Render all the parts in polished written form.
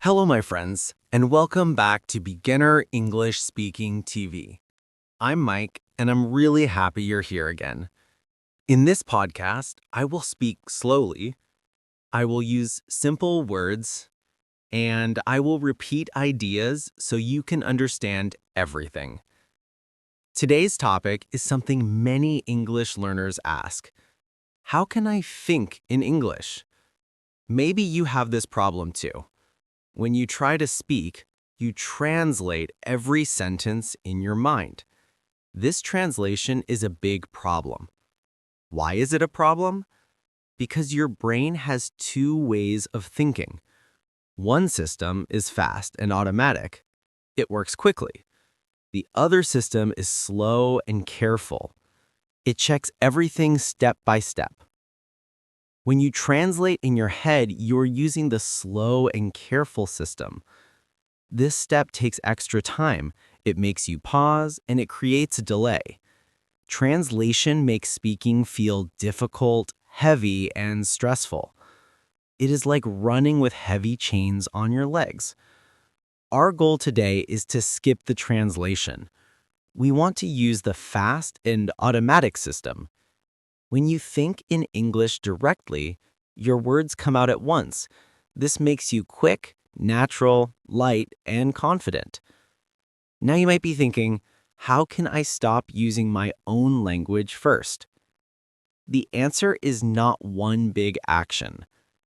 Hello, my friends, and welcome back to Beginner English Speaking TV. I'm Mike, and I'm really happy you're here again. In this podcast, I will speak slowly, I will use simple words, and I will repeat ideas so you can understand everything. Today's topic is something many English learners ask. How can I think in English? Maybe you have this problem too. When you try to speak, you translate every sentence in your mind. This translation is a big problem. Why is it a problem? Because your brain has two ways of thinking. One system is fast and automatic. It works quickly. The other system is slow and careful. It checks everything step by step. When you translate in your head, you're using the slow and careful system. This step takes extra time. It makes you pause, and it creates a delay. Translation makes speaking feel difficult, heavy, and stressful. It is like running with heavy chains on your legs. Our goal today is to skip the translation. We want to use the fast and automatic system. When you think in English directly, your words come out at once. This makes you quick, natural, light, and confident. Now you might be thinking, how can I stop using my own language first? The answer is not one big action.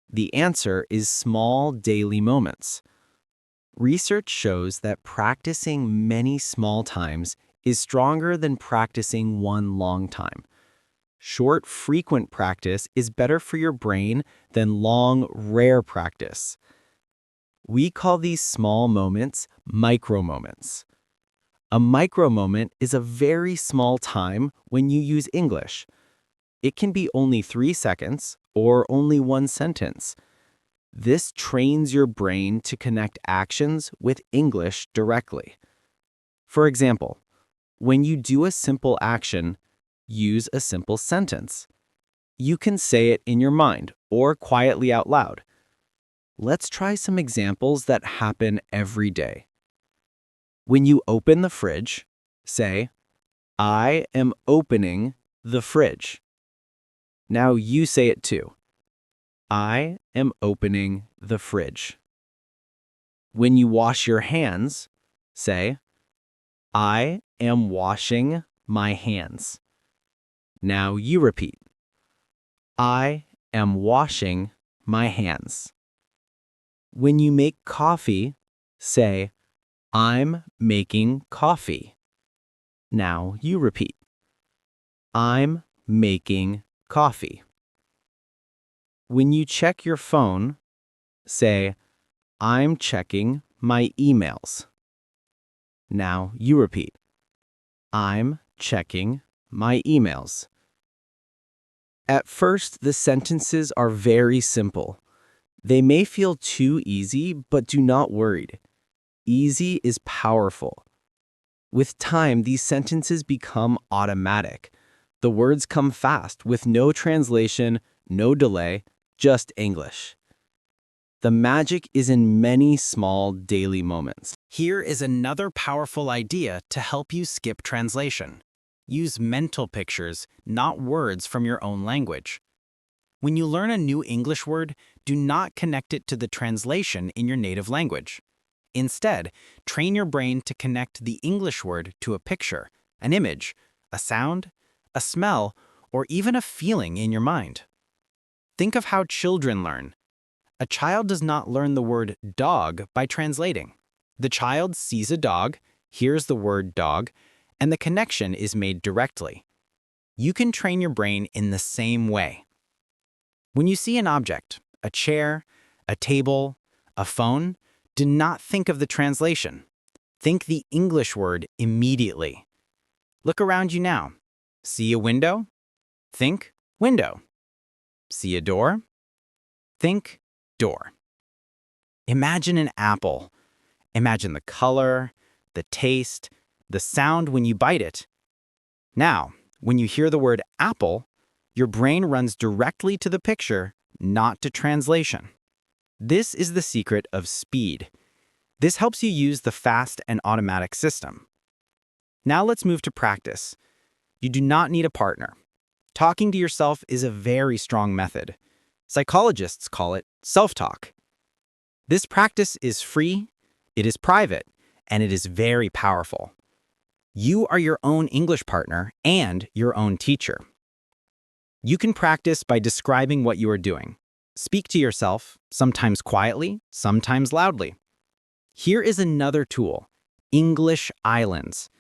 The answer is small daily moments. Research shows that practicing many small times is stronger than practicing one long time. Short, frequent practice is better for your brain than long, rare practice. We call these small moments micro moments. A micro moment is a very small time when you use English. It can be only 3 seconds or only one sentence. This trains your brain to connect actions with English directly. For example, when you do a simple action, use a simple sentence. You can say it in your mind or quietly out loud. Let's try some examples that happen every day. When you open the fridge, say, I am opening the fridge. Now you say it too. I am opening the fridge. When you wash your hands, say, I am washing my hands. Now you repeat. I am washing my hands. When you make coffee, say, I'm making coffee. Now you repeat. I'm making coffee. When you check your phone, say, I'm checking my emails. Now you repeat. I'm checking my emails. At first, the sentences are very simple. They may feel too easy, but do not worry. Easy is powerful. With time, these sentences become automatic. The words come fast with no translation, no delay, just English. The magic is in many small daily moments. Here is another powerful idea to help you skip translation. Use mental pictures, not words from your own language. When you learn a new English word, do not connect it to the translation in your native language. Instead, train your brain to connect the English word to a picture, an image, a sound, a smell, or even a feeling in your mind. Think of how children learn. A child does not learn the word dog by translating. The child sees a dog, hears the word dog, and the connection is made directly. You can train your brain in the same way. When you see an object, a chair, a table, a phone, do not think of the translation. Think the English word immediately. Look around you now. See a window? Think window. See a door? Think door. Imagine an apple. Imagine the color, the taste, the sound when you bite it. Now, when you hear the word apple, your brain runs directly to the picture, not to translation. This is the secret of speed. This helps you use the fast and automatic system. Now let's move to practice. You do not need a partner. Talking to yourself is a very strong method. Psychologists call it self-talk. This practice is free, it is private, and it is very powerful. You are your own English partner and your own teacher. You can practice by describing what you are doing. Speak to yourself, sometimes quietly, sometimes loudly. Here is another tool, English islands.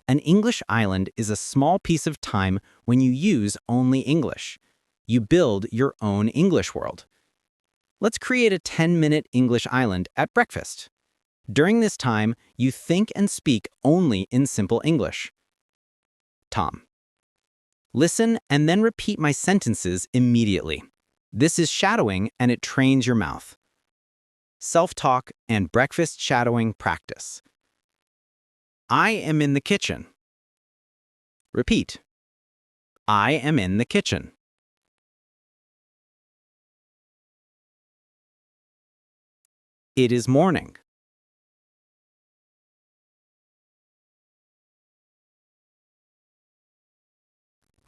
An English island is a small piece of time when you use only English. You build your own English world. Let's create a 10-minute English island at breakfast. During this time, you think and speak only in simple English. Tom. Listen and then repeat my sentences immediately. This is shadowing and it trains your mouth. Self-talk and breakfast shadowing practice. I am in the kitchen. Repeat. I am in the kitchen. It is morning.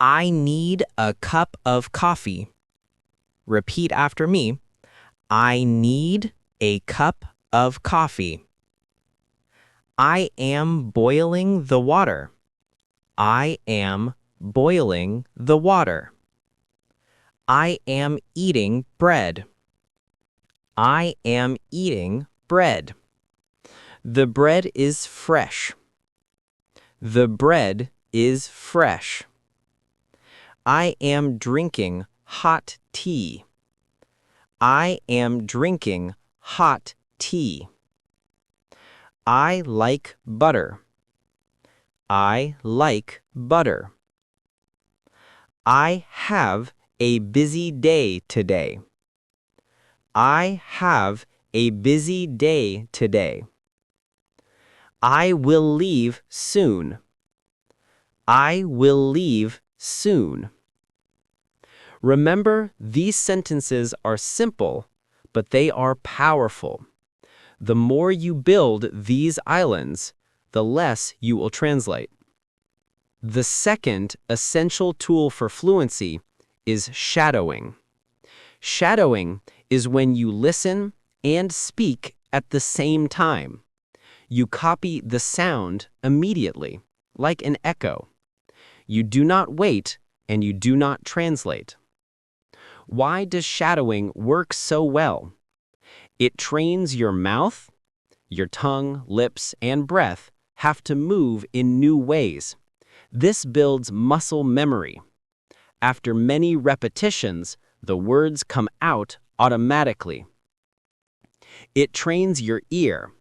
I need a cup of coffee. Repeat after me. I need a cup of coffee. I am boiling the water. I am boiling the water. I am eating bread. I am eating bread. The bread is fresh. The bread is fresh. I am drinking hot tea. I am drinking hot tea. I like butter. I like butter. I have a busy day today. I have a busy day today. I will leave soon. I will leave soon. Remember, these sentences are simple, but they are powerful. The more you build these islands, the less you will translate. The second essential tool for fluency is shadowing. Shadowing is when you listen and speak at the same time. You copy the sound immediately, like an echo. You do not wait and you do not translate. Why does shadowing work so well? It trains your mouth. Your tongue, lips, and breath have to move in new ways. This builds muscle memory. After many repetitions, the words come out automatically. It trains your ear.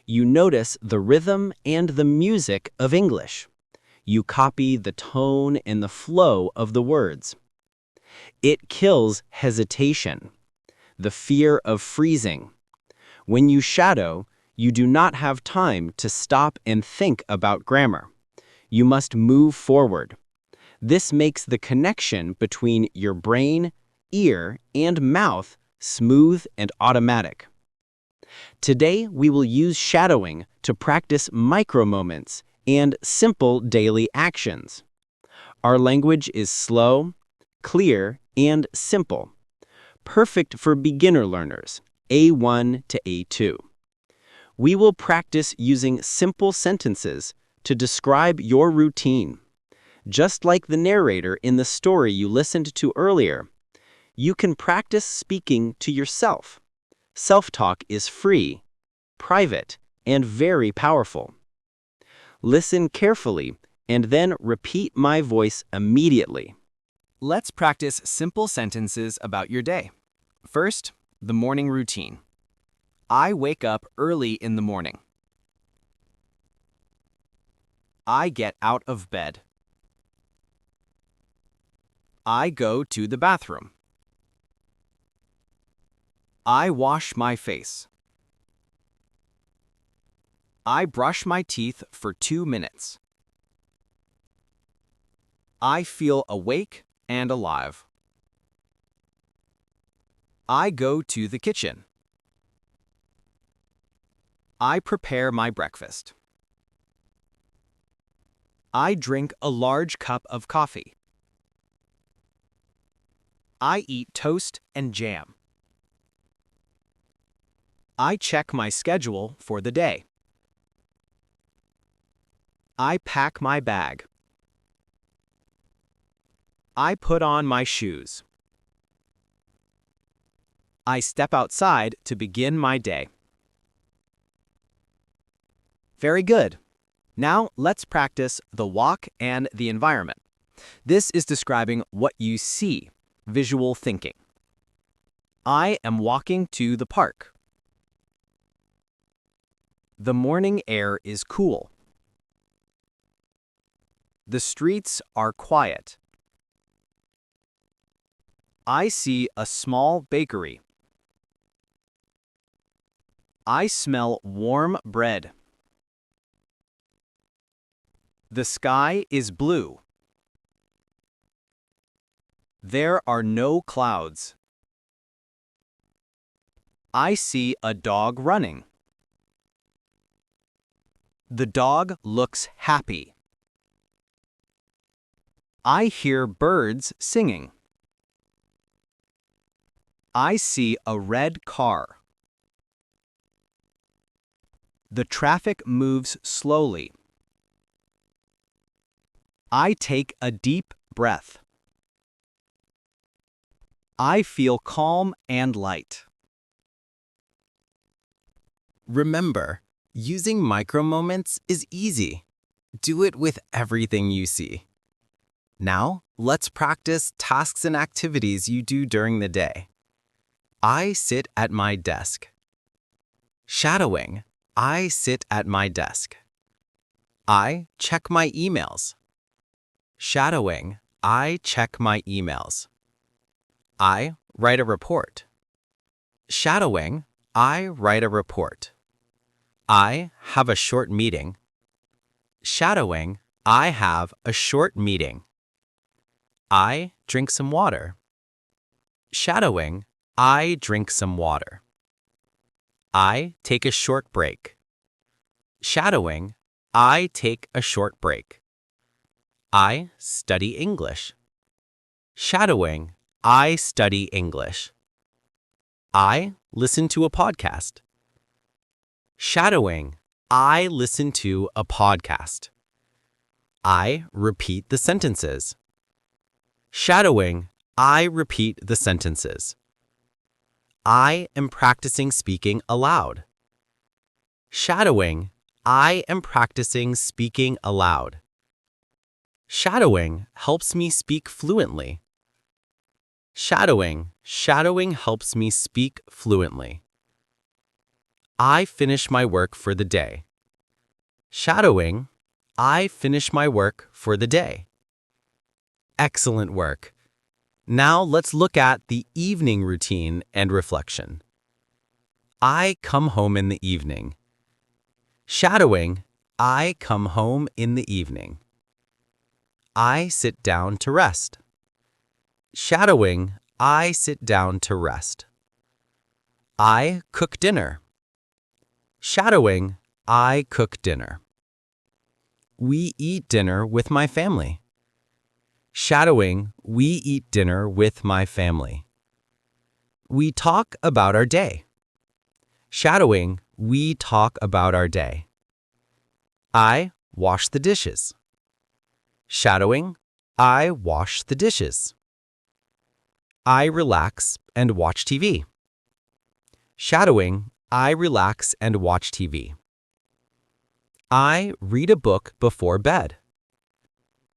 You notice the rhythm and the music of English. You copy the tone and the flow of the words. It kills hesitation, the fear of freezing. When you shadow, you do not have time to stop and think about grammar. You must move forward. This makes the connection between your brain, ear, and mouth smooth and automatic. Today, we will use shadowing to practice micro-moments and simple daily actions. Our language is slow, clear, and simple. Perfect for beginner learners, A1 to A2. We will practice using simple sentences to describe your routine. Just like the narrator in the story you listened to earlier, you can practice speaking to yourself. Self-talk is free, private, and very powerful. Listen carefully and then repeat my voice immediately. Let's practice simple sentences about your day. First, the morning routine. I wake up early in the morning. I get out of bed. I go to the bathroom. I wash my face. I brush my teeth for 2 minutes. I feel awake and alive. I go to the kitchen. I prepare my breakfast. I drink a large cup of coffee. I eat toast and jam. I check my schedule for the day. I pack my bag. I put on my shoes. I step outside to begin my day. Very good. Now let's practice the walk and the environment. This is describing what you see, visual thinking. I am walking to the park. The morning air is cool. The streets are quiet. I see a small bakery. I smell warm bread. The sky is blue. There are no clouds. I see a dog running. The dog looks happy. I hear birds singing. I see a red car. The traffic moves slowly. I take a deep breath. I feel calm and light. Remember, using micro-moments is easy. Do it with everything you see. Now, let's practice tasks and activities you do during the day. I sit at my desk. Shadowing. I sit at my desk. I check my emails. Shadowing. I check my emails. I write a report. Shadowing. I write a report. I have a short meeting. Shadowing. I have a short meeting. I drink some water. Shadowing. I drink some water. I take a short break. Shadowing. I take a short break. I study English. Shadowing. I study English. I listen to a podcast. Shadowing. I listen to a podcast. I repeat the sentences. Shadowing. I repeat the sentences. I am practicing speaking aloud. Shadowing. I am practicing speaking aloud. Shadowing helps me speak fluently. Shadowing helps me speak fluently. I finish my work for the day. Shadowing. I finish my work for the day. Excellent work. Now let's look at the evening routine and reflection. I come home in the evening. Shadowing. I come home in the evening. I sit down to rest. Shadowing. I sit down to rest. I cook dinner. Shadowing. I cook dinner. We eat dinner with my family. Shadowing. We eat dinner with my family. We talk about our day. Shadowing. We talk about our day. I wash the dishes. Shadowing. I wash the dishes. I relax and watch TV. Shadowing. I relax and watch TV. I read a book before bed.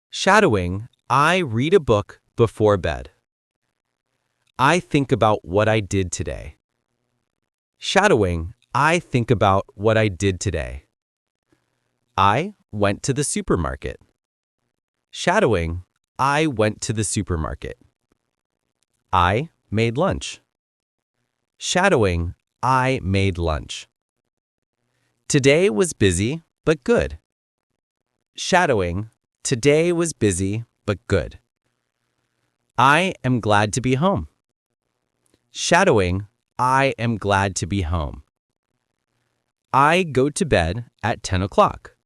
Shadowing. I read a book before bed. I think about what I did today. Shadowing. I think about what I did today. I went to the supermarket. Shadowing. I went to the supermarket. I made lunch. Shadowing. I made lunch. Today was busy, but good. Shadowing. Today was busy, but good. I am glad to be home. Shadowing. I am glad to be home. I go to bed at 10 o'clock.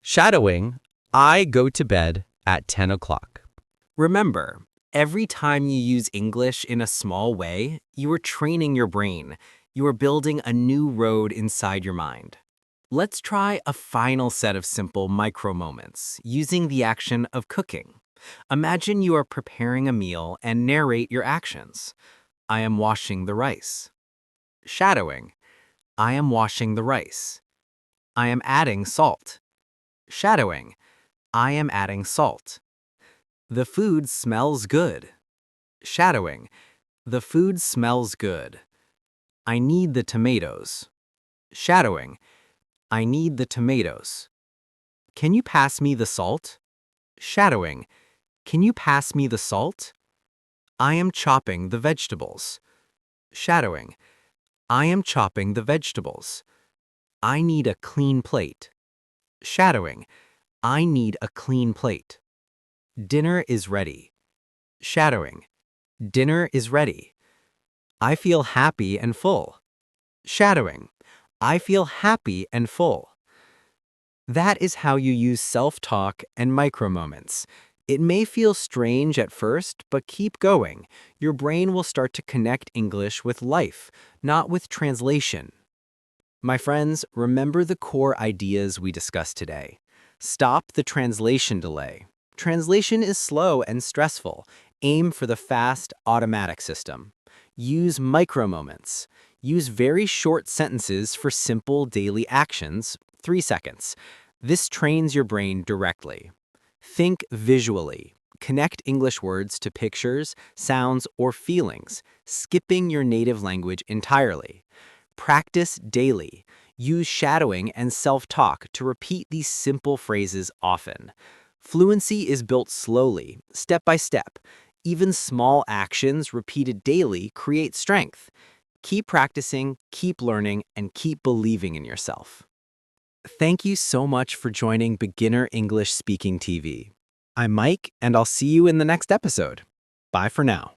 Shadowing, I go to bed at 10 o'clock. Remember, every time you use English in a small way, you are training your brain. You are building a new road inside your mind. Let's try a final set of simple micro moments using the action of cooking. Imagine you are preparing a meal and narrate your actions. I am washing the rice. Shadowing. I am washing the rice. I am adding salt. Shadowing. I am adding salt. The food smells good. Shadowing. The food smells good. I need the tomatoes. Shadowing. I need the tomatoes. Can you pass me the salt? Shadowing. Can you pass me the salt? I am chopping the vegetables. Shadowing. I am chopping the vegetables. I need a clean plate. Shadowing. I need a clean plate. Dinner is ready. Shadowing. Dinner is ready. I feel happy and full. Shadowing. I feel happy and full. That is how you use self-talk and micro-moments. It may feel strange at first, but keep going. Your brain will start to connect English with life, not with translation. My friends, remember the core ideas we discussed today. Stop the translation delay. Translation is slow and stressful. Aim for the fast, automatic system. Use micro-moments. Use very short sentences for simple daily actions, 3 seconds. This trains your brain directly. Think visually. Connect English words to pictures, sounds, or feelings, skipping your native language entirely. Practice daily. Use shadowing and self-talk to repeat these simple phrases often. Fluency is built slowly, step by step. Even small actions repeated daily create strength. Keep practicing, keep learning, and keep believing in yourself. Thank you so much for joining Beginner English Speaking TV. I'm Mike, and I'll see you in the next episode. Bye for now.